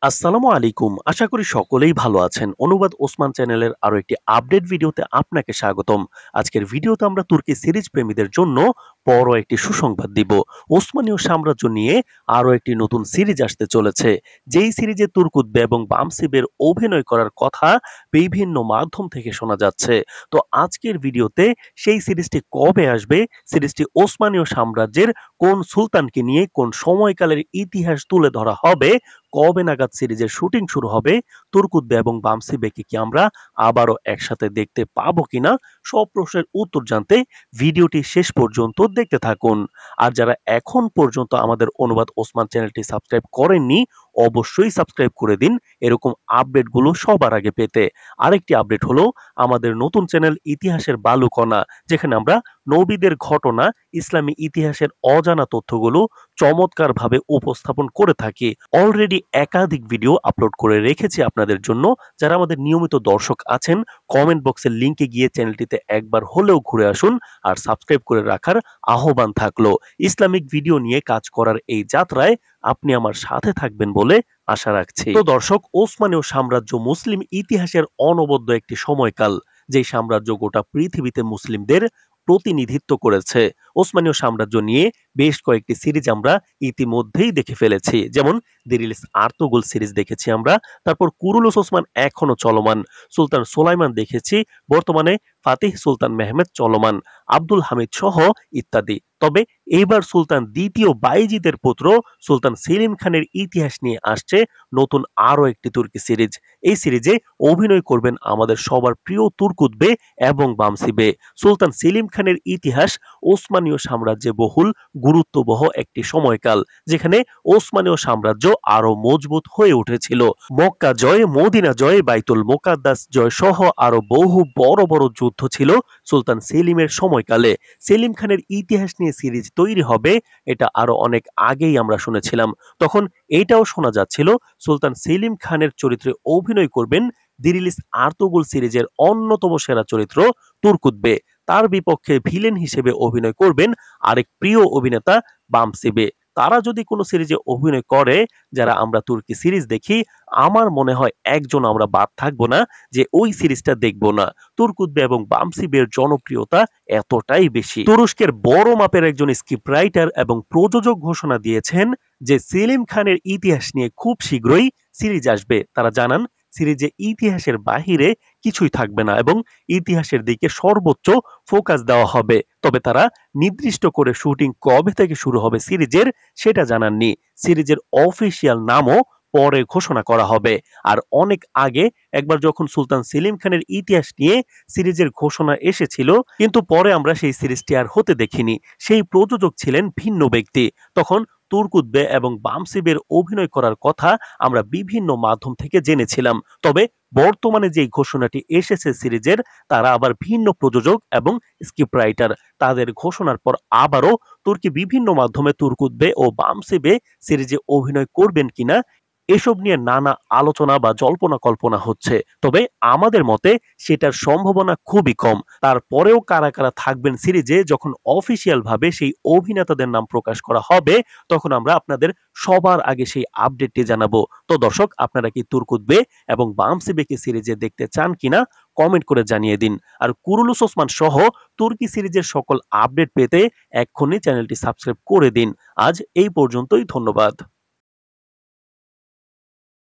আসসালামু আলাইকুম। আশা করি সকলেই ভালো আছেন। অনুবাদ ওসমান চ্যানেলের আরো একটি আপডেট ভিডিওতে আপনাকে স্বাগতম। আজকের ভিডিওতে আমরা তুর্কি সিরিজ প্রেমীদের জন্য বড় একটি সুসংবাদ দিব। ওসমানীয় সাম্রাজ্য নিয়ে আরো একটি নতুন সিরিজ আসতে চলেছে। যেই সিরিজে তুর্কুদ্বে এবং বামসিবের অভিনয় করার কথা বিভিন্ন মাধ্যম থেকে শোনা যাচ্ছে। তো আজকের ভিডিওতে সেই সিরিজটি কবে আসবে, সিরিজটি ওসমানীয় সাম্রাজ্যের কোন সুলতানকে নিয়ে কোন সময়কালের ইতিহাস তুলে ধরা হবে, কবে নাগাদ সিরিজের শুটিং শুরু হবে, তুর্কুদ্বে এবং বামসিবেকে কি আমরা আবারও একসাথে দেখতে পাবো কিনা, সব প্রশ্নের উত্তর জানতে ভিডিওটি শেষ পর্যন্ত দেখতে থাকুন। আর যারা এখন পর্যন্ত আমাদের অনুবাদ ওসমান চ্যানেলটি সাবস্ক্রাইব করেননি, অবশ্যই সাবস্ক্রাইব করে দিন এরকম আপডেটগুলো সবার আগে পেতে। আরেকটি আপডেট হলো আমাদের নতুন চ্যানেল ইতিহাসের বালুকণা, যেখানে আমরা নবীদের ঘটনা, ইসলামী ইতিহাসের অজানা তথ্যগুলো চমৎকারভাবে উপস্থাপন করে থাকি। অলরেডি একাধিক ভিডিও আপলোড করে রেখেছি আপনাদের জন্য। যারা আমাদের নিয়মিত দর্শক আছেন, কমেন্ট বক্সের লিংকে গিয়ে চ্যানেলটিতে একবার হলেও ঘুরে আসুন আর সাবস্ক্রাইব করে রাখার আহ্বান থাকলো। ইসলামিক ভিডিও নিয়ে কাজ করার এই যাত্রায় আপনি আমার সাথে থাকবেন বলে আশা রাখছি। তো দর্শক, ওসমানীয় সাম্রাজ্য মুসলিম ইতিহাসের অনবদ্য একটি সময়কাল, যেই সাম্রাজ্য গোটা পৃথিবীতে মুসলিমদের প্রতিনিধিত্ব করেছে। ওসমানীয় সাম্রাজ্য নিয়ে বেশ কয়েকটি সিরিজ আমরা ইতিমধ্যেই দেখে ফেলেছি, যেমন দিরিলিস আর্তুগুল সিরিজ দেখেছি আমরা, তারপর কুরুলুস ওসমান এখনো চলমান, সুলতান সোলাইমান দেখেছি, বর্তমানে ফাতিহ সুলতান মেহমেদ চলমান, আব্দুল হামিদ সহ ইত্যাদি। তবে এইবার সুলতান দ্বিতীয় বাইজিদের পুত্র সুলতান সেলিম খানের ইতিহাস নিয়ে আসছে নতুন আরো একটি তুর্কি সিরিজ। এই সিরিজে অভিনয় করবেন আমাদের সবার প্রিয় তুর্কুদ্বে এবং বামসিবে। সুলতান সেলিম খানের ইতিহাস ওসমানীয় সাম্রাজ্যে বহুল গুরুত্ববহ একটি সময়কাল, যেখানে ওসমানীয় সাম্রাজ্য আরো মজবুত হয়ে উঠেছিল। মক্কা জয়, মদিনা জয়, বাইতুল মোকাদ্দাস জয় সহ আরো বহু বড় বড় যুদ্ধ ছিল সুলতান সেলিমের সময়কালে। সেলিম খানের ইতিহাস নিয়ে সিরিজ তৈরি হবে, এটা আরো অনেক আগেই আমরা শুনেছিলাম। তখন এটাও শোনা যাচ্ছিল সুলতান সেলিম খানের চরিত্রে অভিনয় করবেন দিরিলিস আর্তুগুল সিরিজের অন্যতম সেরা চরিত্র তুর্কুদ্বে। তার বিপক্ষে ভিলেন হিসেবে অভিনয় করবেন আরেক প্রিয় অভিনেতা বামসিবে। তারা যদি কোনো সিরিজে অভিনয় করে, যারা আমরা তুর্কি সিরিজ দেখি, আমার মনে হয় একজন আমরা বাদ থাকবো না যে ওই সিরিজটা দেখবো না। তুর্কুদ্বে এবং বামসিবের জনপ্রিয়তা এতটাই বেশি। তুরস্কের বড় মাপের একজন স্ক্রিপ্ট রাইটার এবং প্রযোজক ঘোষণা দিয়েছেন যে সেলিম খানের ইতিহাস নিয়ে খুব শীঘ্রই সিরিজ আসবে। তারা জানান সিরিজে ইতিহাসের বাহিরে কিছুই থাকবে না এবং ইতিহাসের দিকে সর্বোচ্চ ফোকাস দেওয়া হবে। তবে তারা নির্দিষ্ট করে শুটিং কবে থেকে শুরু হবে সিরিজের সেটা জানাননি। সিরিজের অফিসিয়াল নামও পরে ঘোষণা করা হবে। আর অনেক আগে একবার যখন সুলতান সেলিম খানের ইতিহাস নিয়ে সিরিজের ঘোষণা এসেছিল, কিন্তু পরে আমরা সেই সিরিজটি আর হতে দেখিনি। সেই প্রযোজক ছিলেন ভিন্ন ব্যক্তি। তখন তুর্কুদ্বে এবং বামসিবের অভিনয় করার কথা আমরা বিভিন্ন মাধ্যম থেকে জেনেছিলাম। তবে বর্তমানে যে ঘোষণাটি এসেছে সিরিজের, তারা আবার ভিন্ন প্রযোজক এবং স্ক্রিপ্ট রাইটার। তাদের ঘোষণার পর আবারও তুর্কি বিভিন্ন মাধ্যমে তুর্কুদ্বে ও বামসিবে সিরিজে অভিনয় করবেন কিনা এসব নিয়ে নানা আলোচনা বা জল্পনা কল্পনা হচ্ছে। তবে আমাদের মতে সেটার সম্ভাবনা খুবই কম। তারপরেও কারা কারা থাকবেন সিরিজে, যখন অফিসিয়াল ভাবে সেই অভিনেতাদের নাম প্রকাশ করা হবে, তখন আমরা আপনাদের সবার আগে সেই আপডেটটি জানাবো। তো দর্শক, আপনারা কি তুর্কুদ্বে এবং বামসিবেকে সিরিজে দেখতে চান কিনা কমেন্ট করে জানিয়ে দিন। আর কুরুলুস ওসমান সহ তুর্কি সিরিজের সকল আপডেট পেতে এক্ষুনি চ্যানেলটি সাবস্ক্রাইব করে দিন। আজ এই পর্যন্তই, ধন্যবাদ।